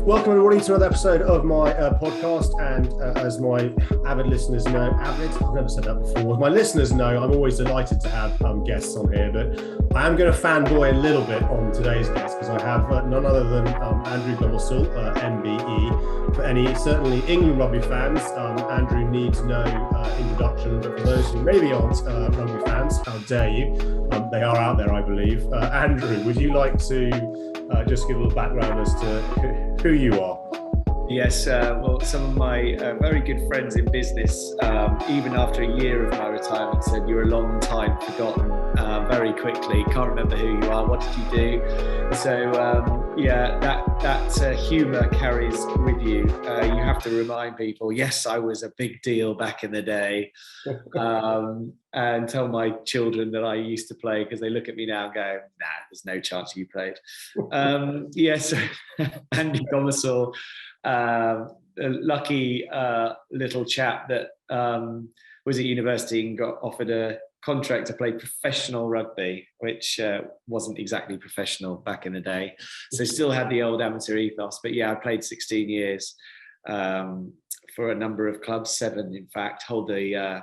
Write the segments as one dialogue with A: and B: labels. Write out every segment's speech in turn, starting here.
A: Welcome everybody to another episode of my podcast, and as my avid listeners know, I've never said that before, my listeners know, I'm always delighted to have guests on here, but I am going to fanboy a little bit on today's guest because I have none other than Andrew Gomarsall MBE. For any certainly England Rugby fans, Andrew needs no introduction, but for those who maybe aren't rugby fans, how dare you, they are out there I believe. Andrew, would you like to just give a little background as to who you are?
B: Yes, well, some of my very good friends in business, even after a year of my retirement, said you're a long time forgotten very quickly. Can't remember who you are. What did you do? So yeah, that humour carries with you. You have to remind people, yes, I was a big deal back in the day, and tell my children that I used to play because they look at me now and go, nah, there's no chance you played. Yes, Andy Gomarsall. A lucky little chap that was at university and got offered a contract to play professional rugby, which wasn't exactly professional back in the day. So still had the old amateur ethos. But yeah, I played 16 years for a number of clubs, 7 in fact, hold the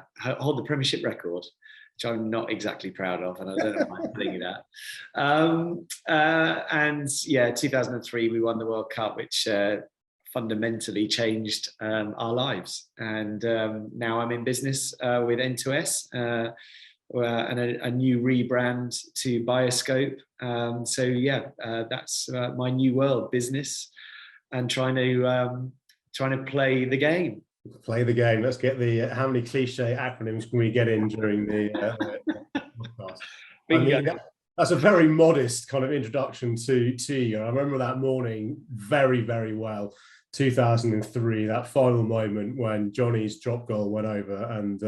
B: Premiership record, which I'm not exactly proud of, and I don't know why I'm telling you that. And yeah, 2003 we won the World Cup, which fundamentally changed our lives. And now I'm in business with N2S and a new rebrand to Bioscope. So yeah, that's my new world, business, and trying to play the game.
A: Play the game. Let's get the how many cliche acronyms can we get in during the podcast? I mean, that's a very modest kind of introduction to you. I remember that morning very, very well. 2003, that final moment when Johnny's drop goal went over, and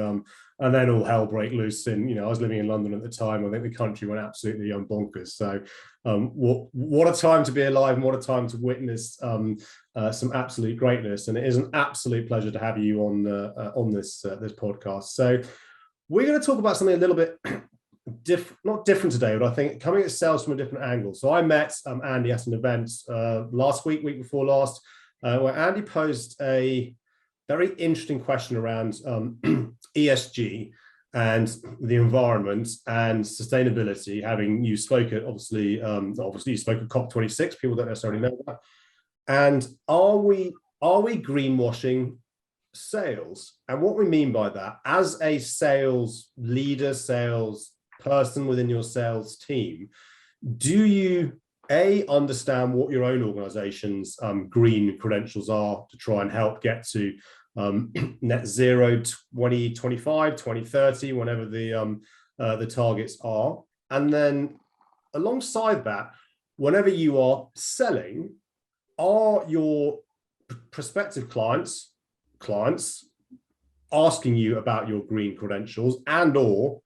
A: then all hell broke loose. And I was living in London at the time. I think the country went absolutely bonkers. So, what a time to be alive, and what a time to witness some absolute greatness. And it is an absolute pleasure to have you on this podcast. So, we're going to talk about something a little bit not different today, but I think coming at sales from a different angle. So, I met Andy at an event last week before last. Where Andy posed a very interesting question around ESG and the environment and sustainability. Having you spoke at obviously you spoke at COP26. People don't necessarily know that. And are we greenwashing sales? And what we mean by that, as a sales leader, sales person within your sales team, do you understand what your own organization's green credentials are to try and help get to net zero 2025, 2030, whenever the targets are? And then alongside that, whenever you are selling, are your prospective clients asking you about your green credentials, and or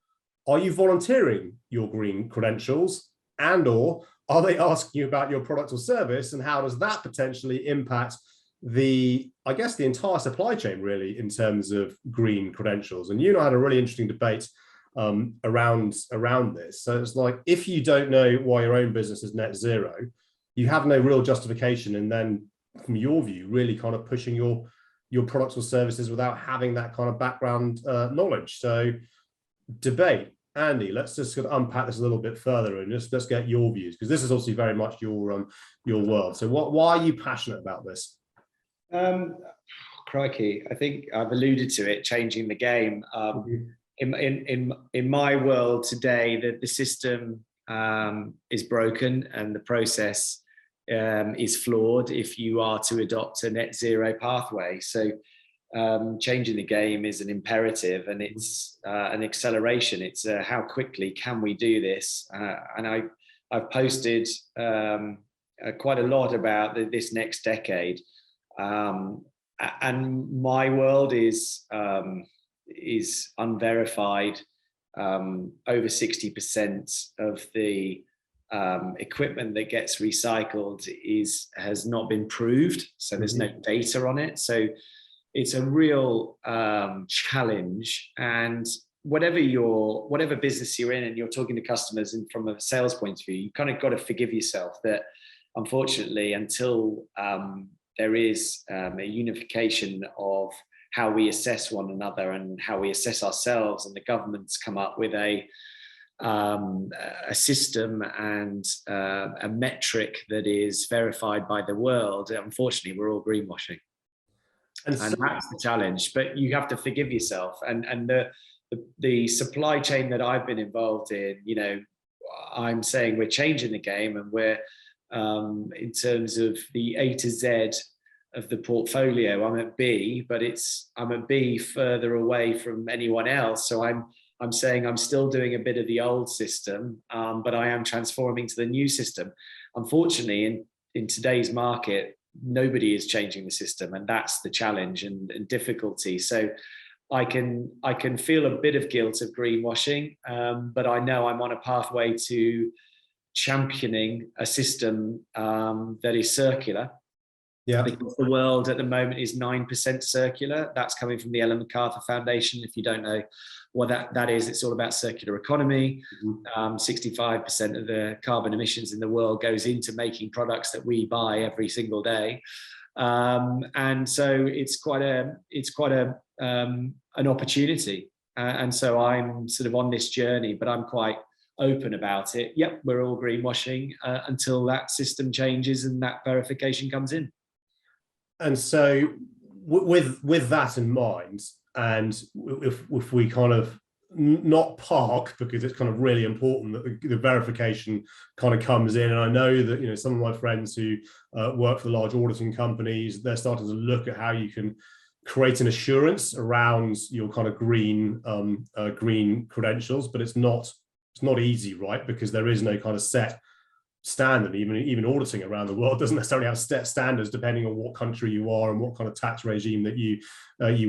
A: are you volunteering your green credentials, and or are they asking you about your product or service, and how does that potentially impact the entire supply chain, really, in terms of green credentials? And you had a really interesting debate around this. So it's like, if you don't know why your own business is net zero, you have no real justification, and then from your view, really kind of pushing your products or services without having that kind of background knowledge. So debate. Andy, let's just unpack this a little bit further and let's get your views, because this is obviously very much your world. So why are you passionate about this?
B: Crikey, I think I've alluded to it, changing the game. In my world today, the system is broken and the process is flawed if you are to adopt a net zero pathway. So changing the game is an imperative, and it's an acceleration. It's how quickly can we do this? And I've posted quite a lot about this next decade, and my world is unverified. Over 60% of the equipment that gets recycled has not been proved, so there's no data on it. So it's a real challenge, and whatever business you're in and you're talking to customers, and from a sales point of view, you kind of got to forgive yourself that unfortunately until there is a unification of how we assess one another and how we assess ourselves, and the government's come up with a system and a metric that is verified by the world. Unfortunately, we're all greenwashing, and so that's the challenge. But you have to forgive yourself, and the supply chain that I've been involved in, you know, I'm saying we're changing the game, and we're in terms of the A to Z of the portfolio, I'm at B, but I'm at B further away from anyone else. So I'm saying I'm still doing a bit of the old system, but I am transforming to the new system. Unfortunately, in today's market, nobody is changing the system, and that's the challenge and difficulty. So I can feel a bit of guilt of greenwashing, but I know I'm on a pathway to championing a system that is circular. Yeah, because the world at the moment is 9% circular. That's coming from the Ellen MacArthur Foundation. If you don't know what that is, it's all about circular economy. 65% of the carbon emissions in the world goes into making products that we buy every single day, and so it's quite an opportunity. And so I'm sort of on this journey, but I'm quite open about it. Yep, we're all greenwashing until that system changes and that verification comes in.
A: And so with that in mind, and if we kind of not park, because it's kind of really important that the verification kind of comes in. And I know that, you know, some of my friends who work for the large auditing companies, they're starting to look at how you can create an assurance around your kind of green credentials, but it's not easy, right? Because there is no kind of set standard. Even auditing around the world doesn't necessarily have set standards depending on what country you are and what kind of tax regime that you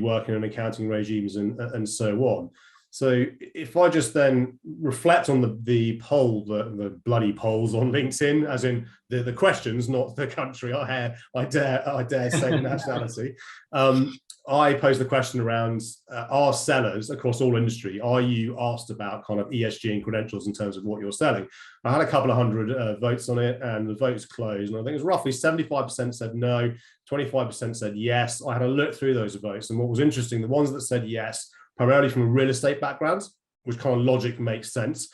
A: work in, and accounting regimes and so on. So if I just then reflect on the poll, the bloody polls on LinkedIn, as in the questions, not the country, I dare say the nationality. I posed the question around, are sellers across all industry, are you asked about kind of ESG and credentials in terms of what you're selling? I had a couple of hundred votes on it, and the votes closed. And I think it was roughly 75% said no, 25% said yes. I had a look through those votes, and what was interesting, the ones that said yes, primarily from a real estate background, which kind of logic makes sense,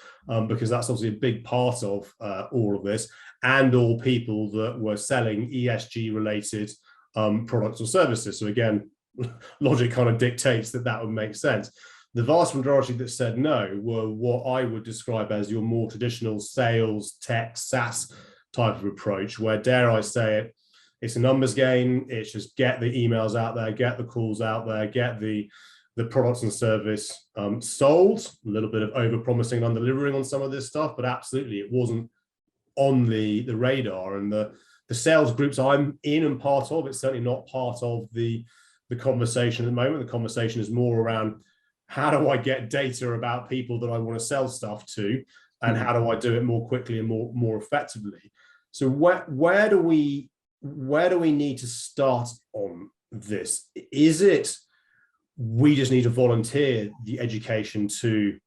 A: because that's obviously a big part of all of this, and all people that were selling ESG related products or services. So again, logic kind of dictates that would make sense. The vast majority that said no were what I would describe as your more traditional sales, tech, SaaS type of approach, where, dare I say it, it's a numbers game. It's just get the emails out there, get the calls out there, get the products and service sold. A little bit of over-promising and under-delivering on some of this stuff, but absolutely it wasn't on the radar. And the sales groups I'm in and part of, it's certainly not part of the conversation at the moment. The conversation is more around, how do I get data about people that I want to sell stuff to, and how do I do it more quickly and more effectively? So where do we need to start on this? Is it we just need to volunteer the education to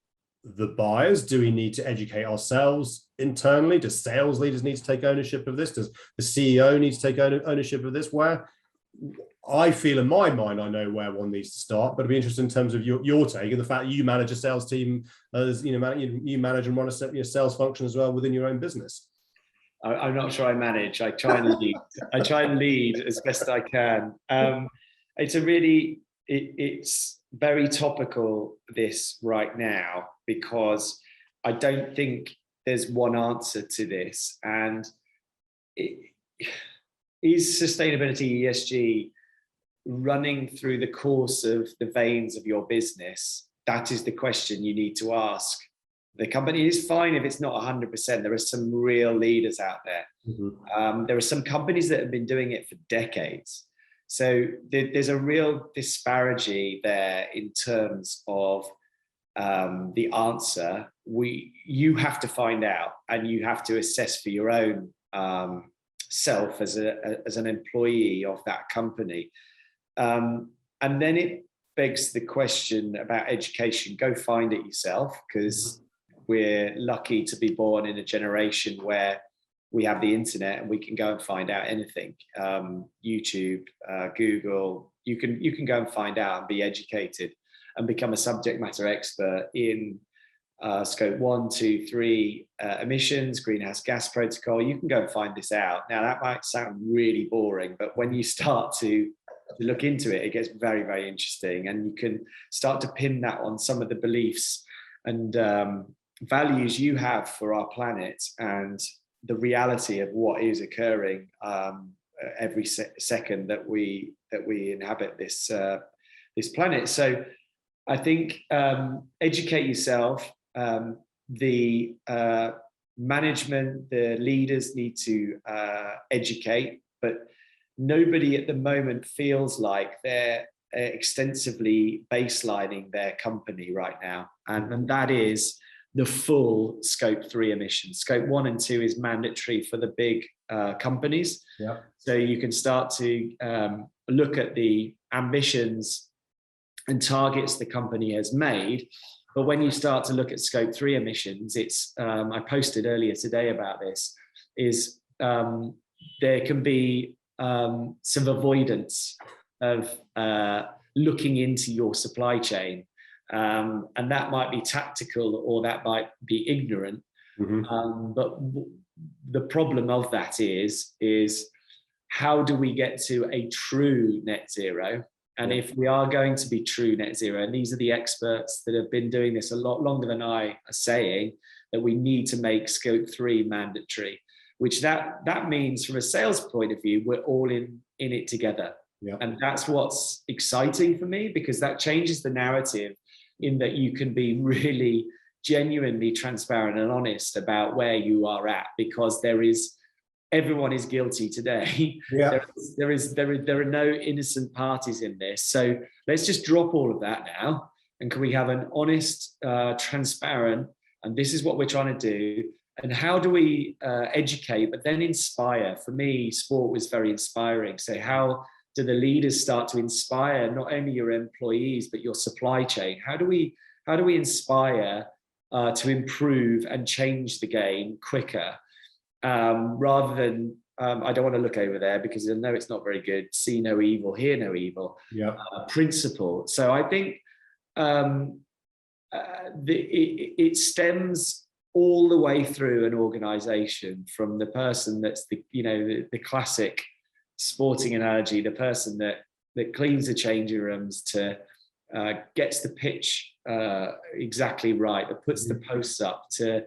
A: the buyers? Do we need to educate ourselves internally? Do sales leaders need to take ownership of this? Does the CEO need to take ownership of this? Where I feel in my mind, I know where one needs to start, but it'd be interesting in terms of your take, and the fact that you manage a sales team, as you manage and run a sales function as well within your own business.
B: I'm not sure I manage. I try and lead. I try and lead as best I can. It's very topical, this right now, because I don't think there's one answer to this. And is sustainability, ESG, running through the course of the veins of your business? That is the question you need to ask. The company is fine if it's not 100%. There are some real leaders out there. There are some companies that have been doing it for decades. So there's a real disparity there in terms of the answer. You have to find out, and you have to assess for your own self as an employee of that company. And then it begs the question about education. Go find it yourself, because we're lucky to be born in a generation where we have the internet and we can go and find out anything. YouTube, Google, you can go and find out and be educated and become a subject matter expert in scope 1, 2, 3 emissions, greenhouse gas protocol. You can go and find this out. Now that might sound really boring, but when you start to look into it, it gets very, very interesting, and you can start to pin that on some of the beliefs and values you have for our planet and the reality of what is occurring every second that we inhabit this planet. So I think educate yourself. The management, the leaders need to educate, but nobody at the moment feels like they're extensively baselining their company right now. And that is the full scope 3 emissions. Scope 1 and 2 is mandatory for the big companies.
A: Yeah.
B: So you can start to look at the ambitions and targets the company has made. But when you start to look at scope 3 emissions, it's, I posted earlier today about this, is there can be some avoidance of looking into your supply chain. And that might be tactical or that might be ignorant. Mm-hmm. But the problem of that is how do we get to a true net zero? And if we are going to be true net zero, and these are the experts that have been doing this a lot longer than I are saying, that we need to make scope 3 mandatory, which that means from a sales point of view, we're all in it together. Yeah. And that's what's exciting for me, because that changes the narrative in that you can be really genuinely transparent and honest about where you are at, because everyone is guilty today. Yeah. There are no innocent parties in this. So let's just drop all of that now. And can we have an honest, transparent, and this is what we're trying to do. And how do we educate, but then inspire? For me, sport was very inspiring. So how do the leaders start to inspire not only your employees, but your supply chain? How do we inspire to improve and change the game quicker? Rather than, I don't want to look over there because I know it's not very good. See no evil, hear no evil. Yeah. Principle. So I think it stems all the way through an organization, from the person that's the classic sporting analogy, the person that cleans the changing rooms, to gets the pitch exactly right, that puts the posts up, to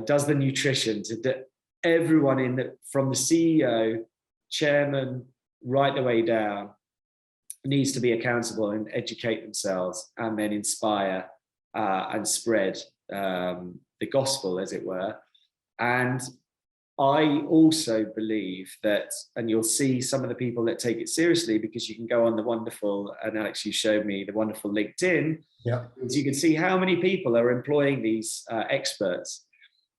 B: does the nutrition, to everyone from the CEO, chairman, right the way down, needs to be accountable and educate themselves, and then inspire and spread the gospel, as it were. And I also believe that, and you'll see some of the people that take it seriously, because you can go on the wonderful, and Alex, you showed me the wonderful LinkedIn. Yeah. You can see how many people are employing these experts.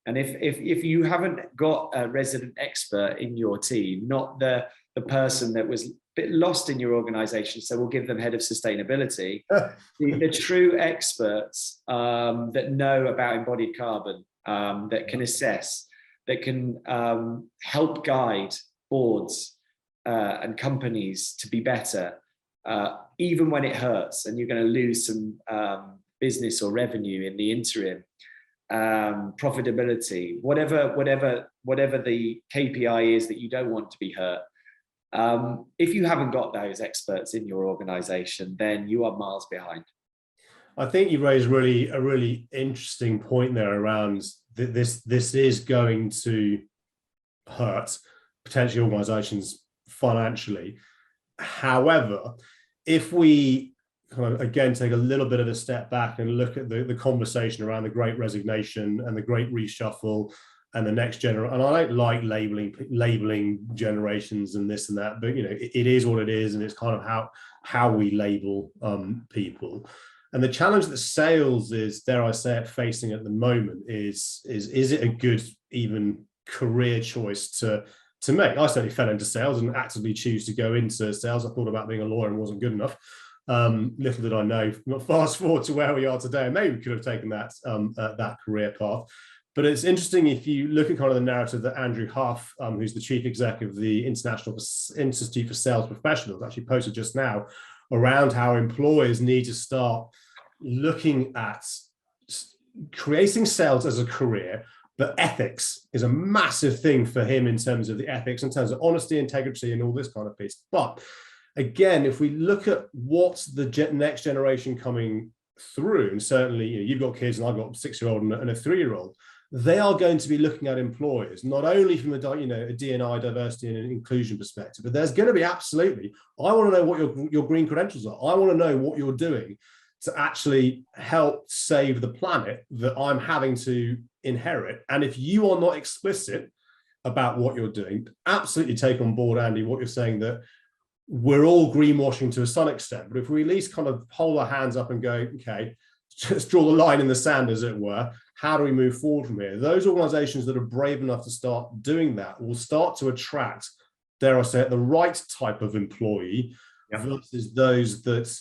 B: And if you haven't got a resident expert in your team, not the person that was a bit lost in your organization, so we'll give them head of sustainability, the true experts that know about embodied carbon, that can assess, that can help guide boards and companies to be better, even when it hurts and you're going to lose some business or revenue in the interim. Profitability, whatever the KPI is that you don't want to be hurt. If you haven't got those experts in your organization, then you are miles behind.
A: I think you raised a really interesting point there around this is going to hurt potentially organizations financially. However, if we kind of again take a little bit of a step back and look at the conversation around the Great Resignation and the Great Reshuffle and the next generation, and I don't like labeling generations and this and that, but it is what it is, and it's kind of how we label people. And the challenge that sales is, dare I say it, facing at the moment is it a good even career choice to make? I certainly fell into sales and actively choose to go into sales. I thought about being a lawyer and wasn't good enough. Little did I know, fast forward to where we are today, maybe we could have taken that career path. But it's interesting if you look at kind of the narrative that Andrew Huff, who's the chief executive of the International Institute for Sales Professionals, actually posted just now around how employers need to start looking at creating sales as a career. But ethics is a massive thing for him in terms of the ethics, in terms of honesty, integrity, and all this kind of piece. But again, if we look at what's the next generation coming through, and certainly you've got kids and I've got a 6-year-old and a 3-year-old, they are going to be looking at employers, not only from a D&I, diversity and inclusion perspective, but there's going to be absolutely, I want to know what your green credentials are. I want to know what you're doing to actually help save the planet that I'm having to inherit. And if you are not explicit about what you're doing, absolutely take on board, Andy, what you're saying, that we're all greenwashing to some extent. But if we at least kind of hold our hands up and go, okay, just draw the line in the sand, as it were, how do we move forward from here? Those organizations that are brave enough to start doing that will start to attract, dare I say it, the right type of employee versus those that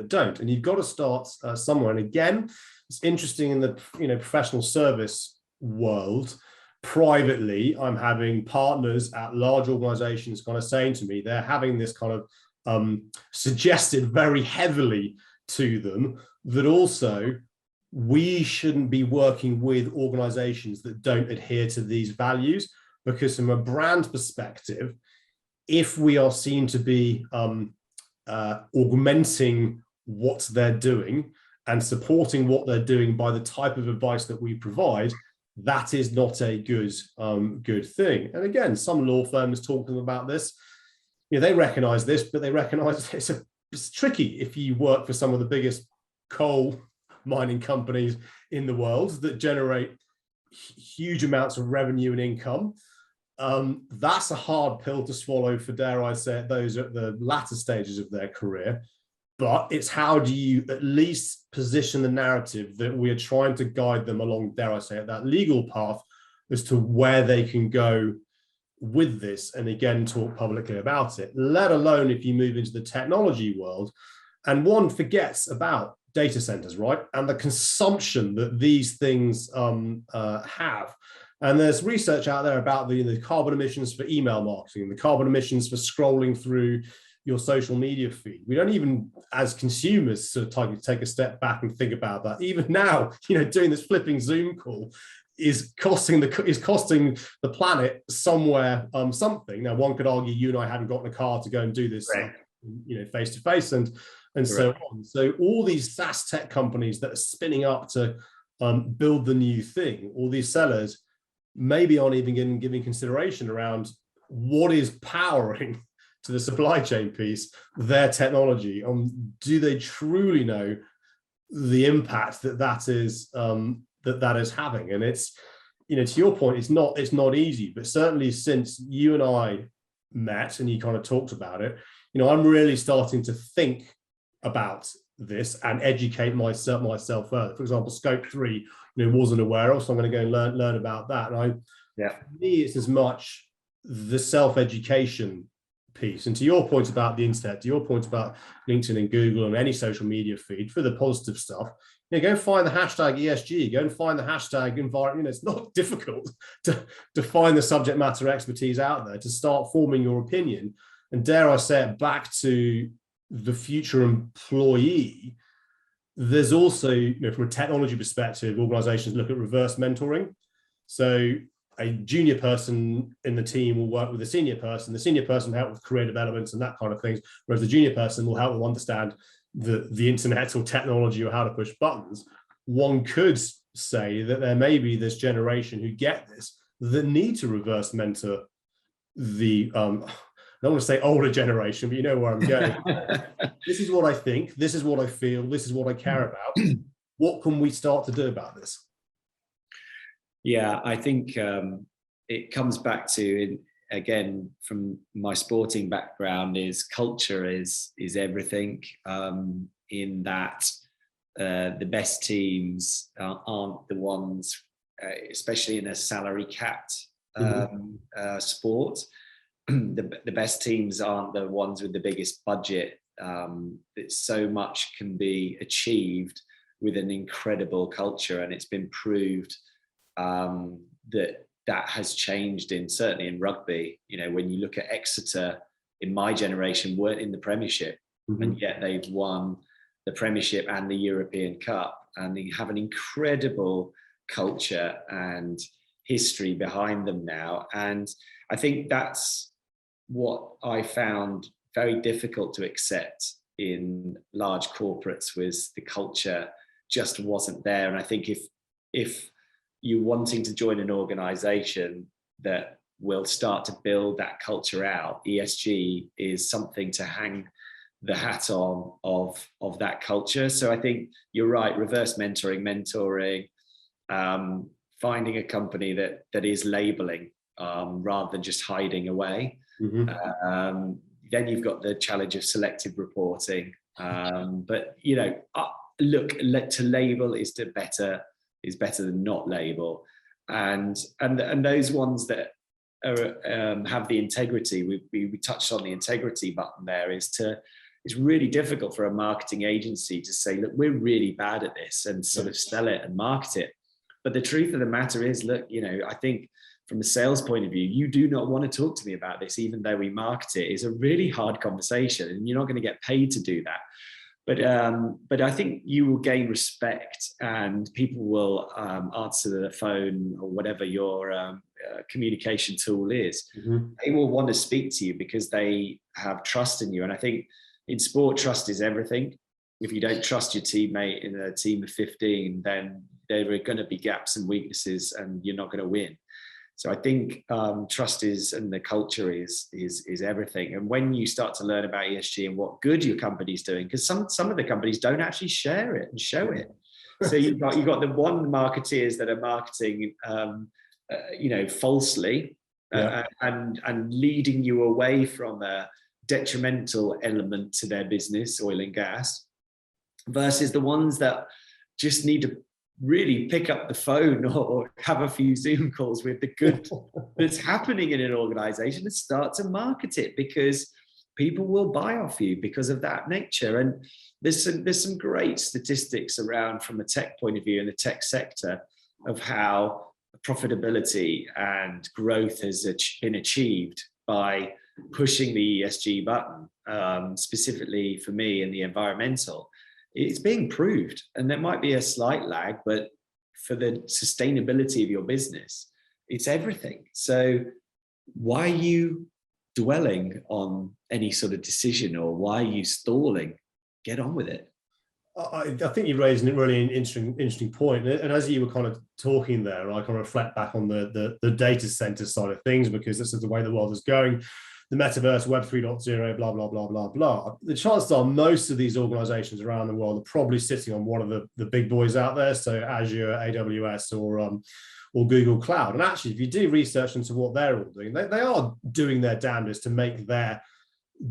A: don't. And you've got to start somewhere. And again, it's interesting in the professional service world. Privately, I'm having partners at large organizations kind of saying to me, they're having this kind of suggested very heavily to them that also we shouldn't be working with organizations that don't adhere to these values, because from a brand perspective, if we are seen to be augmenting what they're doing and supporting what they're doing by the type of advice that we provide, that is not a good thing. And again, some law firms talking about this, they recognize this, but they recognize it's tricky if you work for some of the biggest coal mining companies in the world that generate huge amounts of revenue and income. That's a hard pill to swallow for, dare I say it, those at the latter stages of their career. But it's how do you at least position the narrative that we are trying to guide them along, dare I say it, that legal path as to where they can go with this, and again, talk publicly about it, let alone if you move into the technology world. And one forgets about data centers, right? And the consumption that these things have. And there's research out there about the carbon emissions for email marketing, the carbon emissions for scrolling through your social media feed. We don't even, as consumers, sort of take a step back and think about that. Even now, doing this flipping Zoom call is costing the planet somewhere something. Now, one could argue you and I hadn't gotten a car to go and do this, right, face to face, and so on. So all these SaaS tech companies that are spinning up to build the new thing, all these sellers maybe aren't even giving consideration around what is powering to the supply chain piece their technology. Do they truly know the impact that is having? And it's, to your point, it's not easy, but certainly since you and I met and you kind of talked about it, I'm really starting to think about this and educate myself further. For example, scope 3, wasn't aware of, so I'm going to go and learn about that. And for me, it's as much the self-education piece. And to your point about the internet, to your point about LinkedIn and Google and any social media feed, for the positive stuff, go and find the hashtag ESG, go and find the hashtag environment. It's not difficult to find the subject matter expertise out there to start forming your opinion. And dare I say it, back to the future employee, there's also, from a technology perspective, organizations look at reverse mentoring. So a junior person in the team will work with a senior person. The senior person will help with creative elements and that kind of things, whereas the junior person will help them understand the internet or technology or how to push buttons. One could say that there may be this generation who get this, that need to reverse mentor the, I don't want to say older generation, but you know where I'm going. This is what I think, this is what I feel, this is what I care about. What can we start to do about this?
B: Yeah, I think it comes back to, again, from my sporting background, is culture is everything, in that the best teams aren't the ones, especially in a salary capped sport, the best teams aren't the ones with the biggest budget. That so much can be achieved with an incredible culture, and it's been proved that has changed certainly in rugby. You know, when you look at Exeter in my generation weren't in the Premiership, and yet they've won the Premiership and the European Cup, and they have an incredible culture and history behind them now. And I think that's what I found very difficult to accept in large corporates, was the culture just wasn't there. And I think if you're wanting to join an organization that will start to build that culture out, ESG is something to hang the hat on of that culture. So I think you're right, reverse mentoring, finding a company that is labeling rather than just hiding away. Then you've got the challenge of selective reporting. But you know, look, to label is better than not label, and those ones that are, have the integrity. We touched on the integrity button there. It's really difficult for a marketing agency to say, look, we're really bad at this, and sort of sell it and market it. But the truth of the matter is, look, you know, I think from a sales point of view, you do not want to talk to me about this, even though we market it. It's a really hard conversation, and you're not going to get paid to do that. But I think you will gain respect, and people will answer the phone or whatever your communication tool is. They will want to speak to you because they have trust in you. And I think in sport, trust is everything. If you don't trust your teammate in a team of 15, then there are going to be gaps and weaknesses, and you're not going to win. So I think trust and the culture is everything. And when you start to learn about ESG and what good your company's doing, because some of the companies don't actually share it and show it. So you've got the one marketeers that are marketing, you know, falsely, and leading you away from a detrimental element to their business, oil and gas, versus the ones that just need to really pick up the phone or have a few Zoom calls with the good that's happening in an organization and start to market it, because people will buy off you because of that nature. And there's some great statistics around from a tech point of view in the tech sector of how profitability and growth has been achieved by pushing the ESG button, specifically for me in the environmental. It's being proved, and there might be a slight lag, but for the sustainability of your business, it's everything. So why are you dwelling on any sort of decision, or why are you stalling? Get on with it.
A: I think you raised a really interesting point. And as you were kind of talking there, I kind of reflect back on the data center side of things, because this is the way the world is going. The metaverse, Web 3.0, blah, blah, blah, blah, blah. The chances are most of these organizations around the world are probably sitting on one of the big boys out there. So Azure, AWS, or Google Cloud. And actually, if you do research into what they're all doing, they are doing their damnedest to make their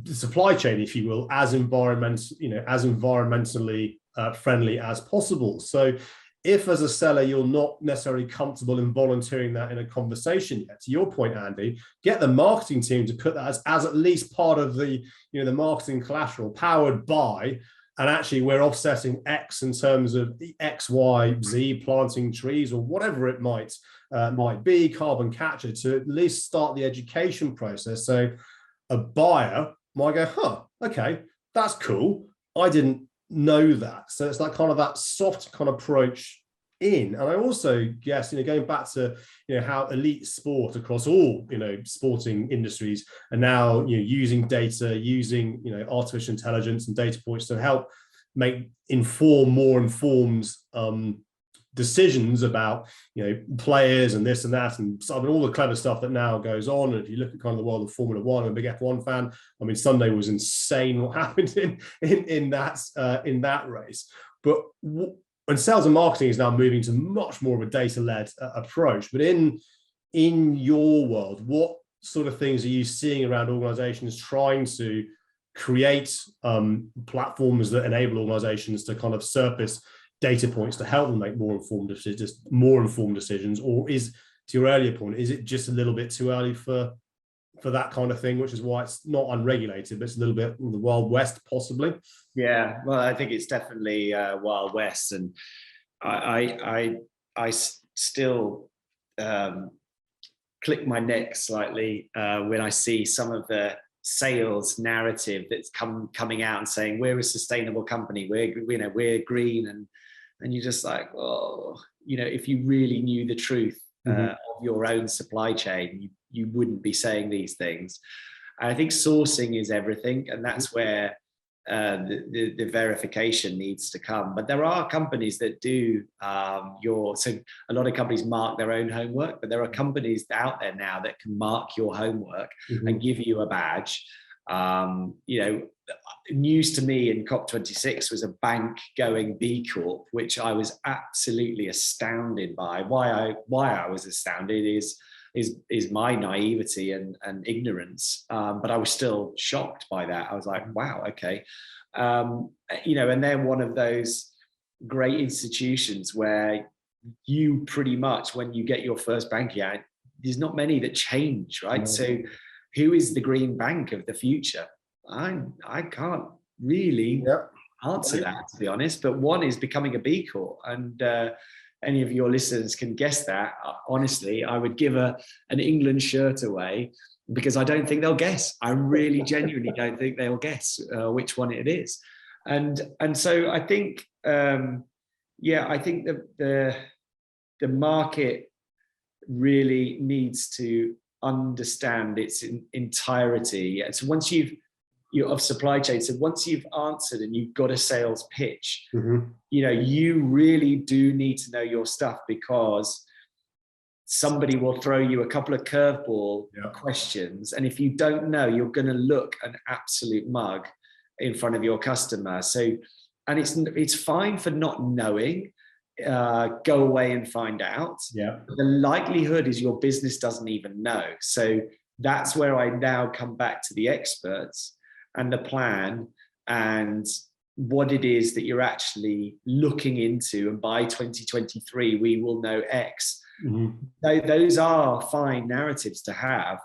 A: supply chain, if you will, as environmentally friendly as possible. So if as a seller, you're not necessarily comfortable in volunteering that in a conversation yet, to your point, Andy, get the marketing team to put that as at least part of the, you know, the marketing collateral, powered by, and actually we're offsetting X in terms of the X, Y, Z, planting trees or whatever it might be, carbon capture, to at least start the education process. So a buyer might go, okay, that's cool. I didn't know that. So it's like kind of that soft kind of approach in. And I also guess, you know, going back to, you know, how elite sport across all, you know, sporting industries are now, you know, using data, using, you know, artificial intelligence and data points to help more informed decisions about, you know, players and this and that, and I mean, all the clever stuff that now goes on. And if you look at kind of the world of Formula One, I'm a big F1 fan. I mean, Sunday was insane what happened in that race. But and sales and marketing is now moving to much more of a data-led approach. But in your world, what sort of things are you seeing around organizations trying to create platforms that enable organizations to kind of surface data points to help them make more informed decisions? Or is, to your earlier point, is it just a little bit too early for for that kind of thing, which is why it's not unregulated, but it's a little bit the Wild West, possibly.
B: Yeah, well, I think it's definitely Wild West, and I still click my neck slightly when I see some of the sales narrative that's coming out and saying we're a sustainable company, we're green, and you're just like, oh, if you really knew the truth of your own supply chain, you wouldn't be saying these things. And I think sourcing is everything, and that's where the verification needs to come. But there are companies that do so a lot of companies mark their own homework, but there are companies out there now that can mark your homework and give you a badge. News to me in COP26 was a bank going B Corp, which I was absolutely astounded by. Why I was astounded is my naivety and ignorance, but I was still shocked by that. I was like, wow, okay. And they're one of those great institutions where you pretty much, when you get your first bank account, there's not many that change, right? So who is the green bank of the future? I can't really answer that, to be honest, but one is becoming a B Corp, and any of your listeners can guess that. Honestly, I would give an England shirt away, because I don't think they'll guess. I really genuinely don't think they'll guess which one it is. And so I think, I think the market really needs to understand its entirety. So once of supply chain. So once you've answered and you've got a sales pitch, you really do need to know your stuff, because somebody will throw you a couple of curveball questions. And if you don't know, you're going to look an absolute mug in front of your customer. So, and it's fine for not knowing. Go away and find out. The likelihood is your business doesn't even know. So that's where I now come back to the experts and the plan and what it is that you're actually looking into. And by 2023, we will know X. Those are fine narratives to have,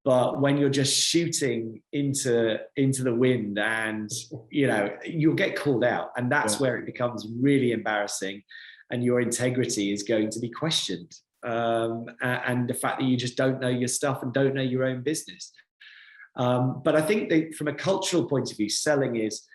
B: but when you're just shooting into the wind, and you'll get called out, and that's where it becomes really embarrassing, and your integrity is going to be questioned, and the fact that you just don't know your stuff and don't know your own business. But I think that from a cultural point of view, selling is,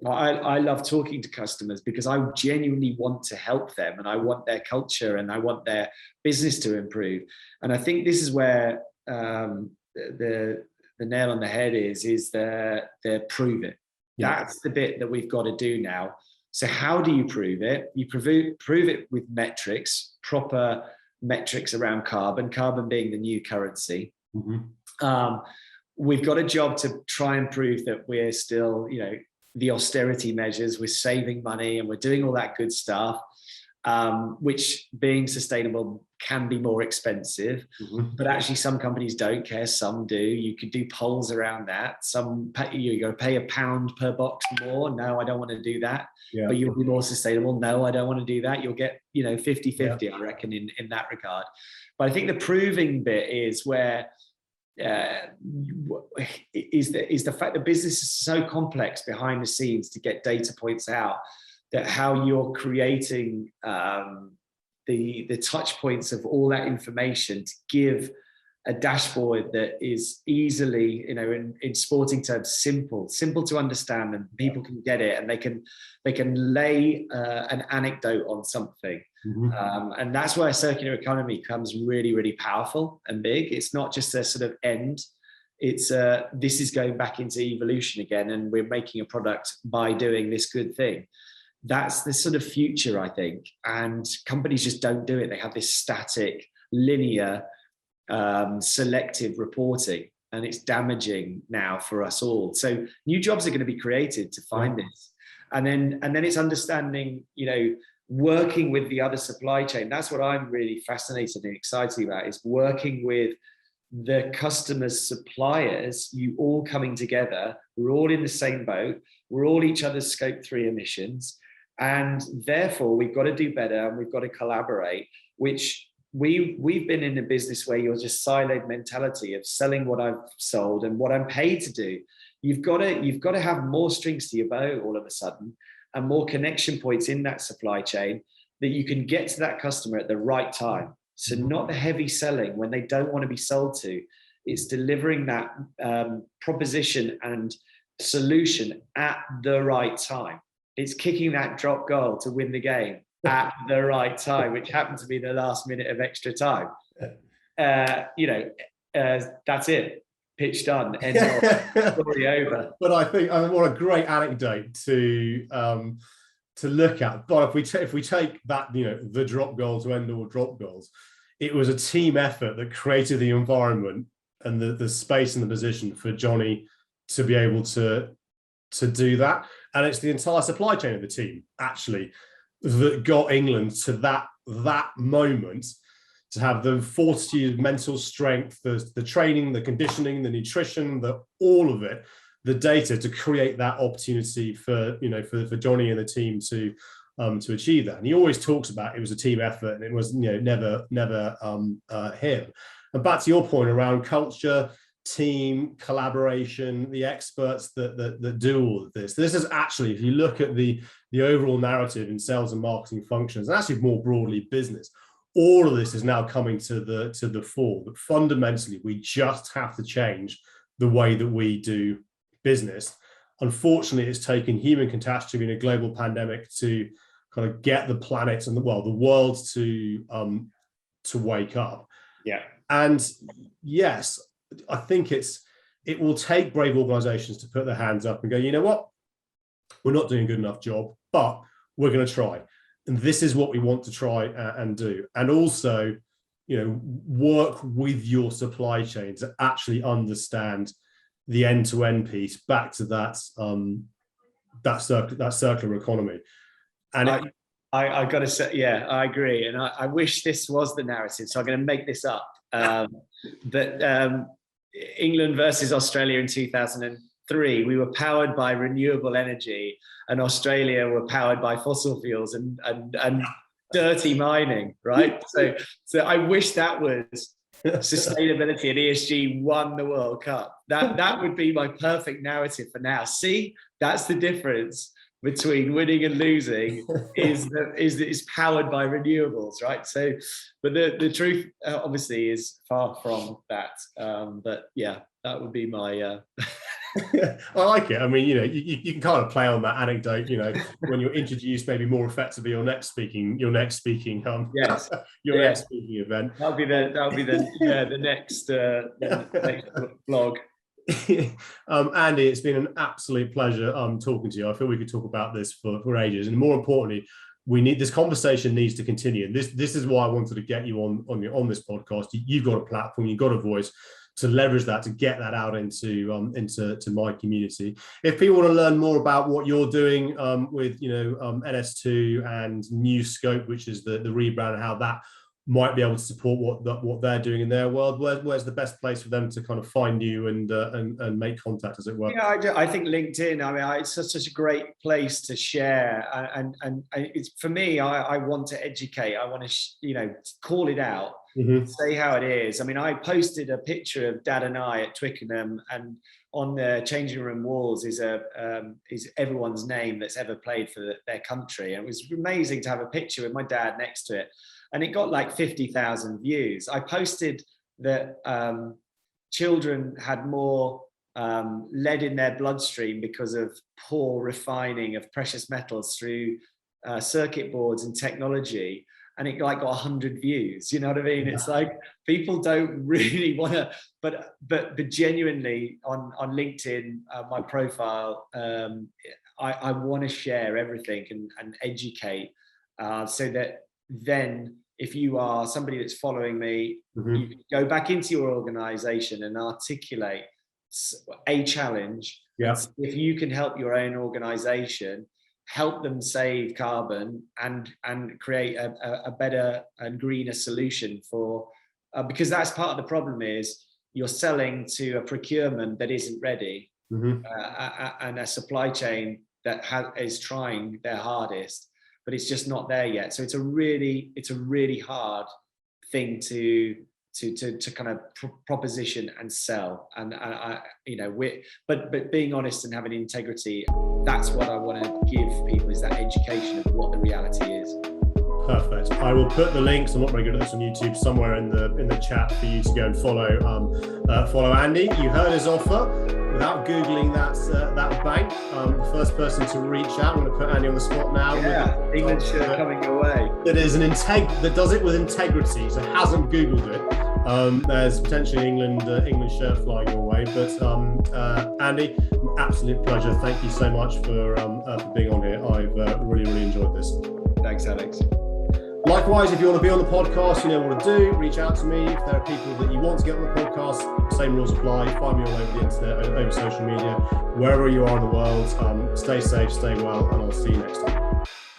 B: I love talking to customers because I genuinely want to help them, and I want their culture and I want their business to improve. And I think this is where the nail on the head is the prove it. That's the bit that we've got to do now. So how do you prove it? You prove it with metrics, proper metrics around carbon being the new currency. We've got a job to try and prove that we're still, the austerity measures, we're saving money and we're doing all that good stuff, which being sustainable can be more expensive, but actually some companies don't care, some do. You could do polls around that. You got to pay £1 per box more. No, I don't want to do that. But you'll be more sustainable. No, I don't want to do that. You'll get 50-50, I reckon, in that regard. But I think the proving bit is where is the fact that business is so complex behind the scenes to get data points out, that how you're creating the touch points of all that information to give a dashboard that is easily, in sporting terms, simple to understand, and people can get it, and they can lay an anecdote on something. And that's where circular economy becomes really, really powerful and big. It's not just a sort of end. It's this is going back into evolution again, and we're making a product by doing this good thing. That's the sort of future, I think. And companies just don't do it. They have this static, linear, selective reporting, and it's damaging now for us all. So new jobs are going to be created to find this. And then it's understanding, working with the other supply chain. That's what I'm really fascinated and excited about, is working with the customers' suppliers, you all coming together. We're all in the same boat. We're all each other's scope 3 emissions. And therefore we've got to do better, and we've got to collaborate, which we've been in a business where you're just siloed mentality of selling what I've sold and what I'm paid to do. You've got to have more strings to your bow all of a sudden, and more connection points in that supply chain that you can get to that customer at the right time. So not the heavy selling when they don't want to be sold to. It's delivering that proposition and solution at the right time. It's kicking that drop goal to win the game at the right time, which happened to be the last minute of extra time. That's it. Pitch done. End of. Story over.
A: But I think what a great anecdote to look at. But if we take that, the drop goal to end all drop goals, it was a team effort that created the environment and the space and the position for Johnny to be able to do that. And it's the entire supply chain of the team actually that got England to that moment, to have the fortitude, mental strength, the training, the conditioning, the nutrition, all of it, the data to create that opportunity for Johnny and the team to achieve that. And he always talks about it was a team effort, and it was never him. And back to your point around culture, team, collaboration, the experts that do all of this. This is actually, if you look at the overall narrative in sales and marketing functions, and actually more broadly business, all of this is now coming to the fore. But fundamentally, we just have to change the way that we do business. Unfortunately, it's taken human catastrophe and a global pandemic to kind of get the planet and the world to wake up.
B: Yeah.
A: And yes, I think it will take brave organizations to put their hands up and go, you know what, we're not doing a good enough job, but we're going to try. And this is what we want to try and do. And also, work with your supply chain to actually understand the end-to-end piece back to that circular economy. And
B: I got to say, yeah, I agree. And I wish this was the narrative. So I'm going to make this up. But England versus Australia in 2003, we were powered by renewable energy, and Australia were powered by fossil fuels and dirty mining, right? So I wish that was sustainability and ESG won the World Cup. That would be my perfect narrative for now. See, that's the difference between winning and losing is powered by renewables, right? So, but the truth obviously is far from that. But yeah, that would be my.
A: I like it. I mean, you can kind of play on that anecdote. When you're introduced, maybe more effectively your next speaking
B: yes,
A: next speaking event.
B: That'll be the next vlog.
A: Andy, it's been an absolute pleasure talking to you. I feel we could talk about this for ages, and more importantly, this conversation needs to continue. And this is why I wanted to get you on this podcast. You've got a platform, you've got a voice to leverage that, to get that out into my community. If people want to learn more about what you're doing with NS2 and New Scope, which is the rebrand, and how that might be able to support what they're doing in their world, where's the best place for them to kind of find you and make contact, as it were?
B: I think LinkedIn. I mean, it's such a great place to share, and it's, for me, I want to educate. I want to call it out, say how it is. I mean, I posted a picture of Dad and I at Twickenham, and on the changing room walls is everyone's name that's ever played for their country. And it was amazing to have a picture with my dad next to it. And it got like 50,000 views. I posted that children had more lead in their bloodstream because of poor refining of precious metals through circuit boards and technology. And it got 100 views. You know what I mean? It's like people don't really want to, but genuinely on LinkedIn, my profile, I want to share everything and educate so that then, if you are somebody that's following me, you can go back into your organization and articulate a challenge.
A: Yeah.
B: If you can help your own organization, help them save carbon and create a better and greener solution for, because that's part of the problem is you're selling to a procurement that isn't ready and a supply chain that is trying their hardest, but it's just not there yet. So it's a really hard thing to kind of proposition and sell. And but being honest and having integrity, that's what I want to give people, is that education of what the reality is.
A: Perfect. I will put the links. I'm not very good at this on YouTube. Somewhere in the chat for you to go and follow Andy. You heard his offer. Without googling that bank, the first person to reach out. I'm going to put Andy on the spot now.
B: Yeah, England shirt coming your way.
A: That is that does it with integrity. So hasn't googled it. There's potentially England shirt flying your way. But Andy, an absolute pleasure. Thank you so much for being on here. I've really enjoyed this.
B: Thanks, Alex.
A: Likewise, if you want to be on the podcast, you know what to do. Reach out to me. If there are people that you want to get on the podcast, same rules apply. Find me all over the internet, over social media, wherever you are in the world. Stay safe, stay well, and I'll see you next time.